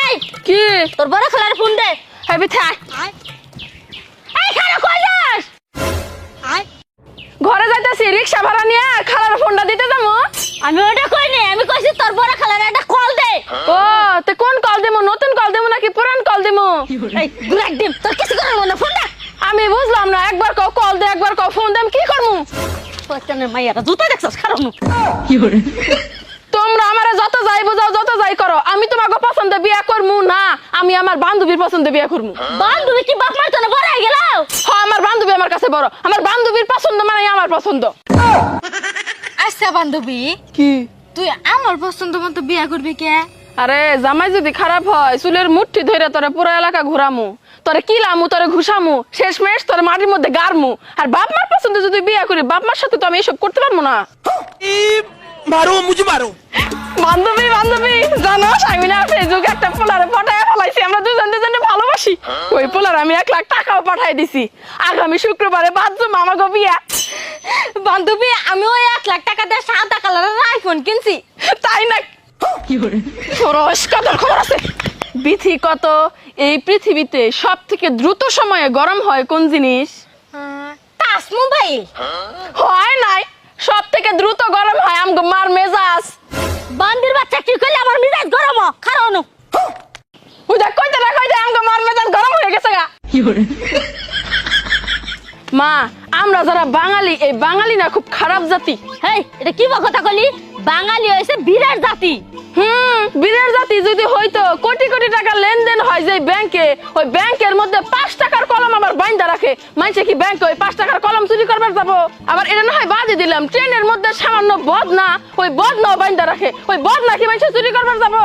এই কি তোর বড় খালার ফোন দে। এই বিথা এই খালা কই যাস? ঘরে যাইতেছি রিকশা ভাড়া নিয়ে খালার ফোনটা দিতে যাবো। আমি ওটা কই নি, আমি কইছি তোর বড় খালার একটা কল দে। ও তে কোন কল দেবো, নতুন কল দেবো নাকি পুরান কল দেবো? এই দুরাক দিম তোর কিছু করার না, ফোন দে। আমি বুঝলাম না, একবার কও কল দে, একবার কও ফোন দে, আমি কি করবো? পছনের মাইয়ারা জুতা দেখছস খারানো। তোমরা আমারে যত যাই বুঝাও, যত যাই করো, আমি তোমাকে পছন্দ বিয়া করমু না, আমি আমার বান্ধবীর পছন্দ বিয়া করমু। বান্ধবী কি বাপ মার জন্য বড় হয়ে গেল? হ্যাঁ আমার বান্ধবী আমার কাছে বড়, আমার বান্ধবীর পছন্দ মানে আমার পছন্দ। আচ্ছা বান্ধবী, কি তুই আমার পছন্দ মতো বিয়া করবি কে? আরে জামাই যদি খারাপ হয় চুলের মুঠি ধরে তোরে পুরো এলাকা ঘুরামু, তোরে কিলামু, তোরে ঘুষামু, শেষমেশ তোরে মাটির মধ্যে গারমু। আর বাপ মার পছন্দ যদি বিয়া করি, বাপ মার সাথে তো আমি এসব করতে পারবো না। मारो मुझे मारो। বান্ধবী বান্ধবী জানো আমি না ফেসবুকে একটা পোলারে পাঠায় ফেলাইছি, আমরা দুজন দুজনে ভালোবাসি। ওই পোলার আমি 1 লাখ টাকাও পাঠাই দিছি, আগামী শুক্রবারে বাথরুম আমাকে বিয়া। বান্ধবী আমি ওই 1 লাখ টাকা দিয়ে সাদা কালারের আইফোন কিনছি। তাই না? খরচ কত খবর আছে? বিথি কত এই পৃথিবীতে সব থেকে দ্রুত সময়ে গরম হয় কোন জিনিস? Touch mobile. হয় নাই, সব থেকে দ্রুত গরম হয় আমগো মার মেজাজ। বান্দির বাচ্চা কি করলে আমার মিজাজ গরম খারানো। ওই দেখ কইতে না কইতে আমগো মার মেজাজ গরম হয়ে গেছে গা। মা আমরা যারা বাঙালি, এই বাঙালি না খুব খারাপ জাতি। হেই এটা কি কথা কলি? বাঙালি হইছে বিরাট জাতি। বীরের জাতি যদি হইতো, কোটি কোটি টাকা লেনদেন হয় যে ব্যাংকে, ওই ব্যাংকের মধ্যে 5 টাকার কলম আবার বাইন্দা রাখে। মানছে কি ব্যাংকে ওই 5 টাকার কলম চুরি করবার যাবো? আবার এটা না হয় বাদই দিলাম, ট্রেনের মধ্যে সামান্য বদনা, ওই বদনাও বাইন্দা রাখে, ওই বদনা কি মানছে চুরি করবার যাবো?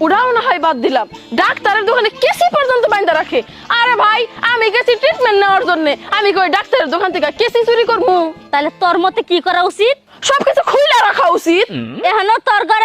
ওটাও না হয় বাদ দিলাম, ডাক্তারের দোকানে কেসি পর্যন্ত বাইন্দা রাখে। আরে ভাই আমি গেছি ট্রিটমেন্ট নেওয়ার জন্য, আমি কই ডাক্তারের দোকান থেকে কেসি চুরি করবো? তাহলে তোর মতে কি করা উচিত? সবকিছু খুইলা রাখা উচিত। এখনো তোর ঘরে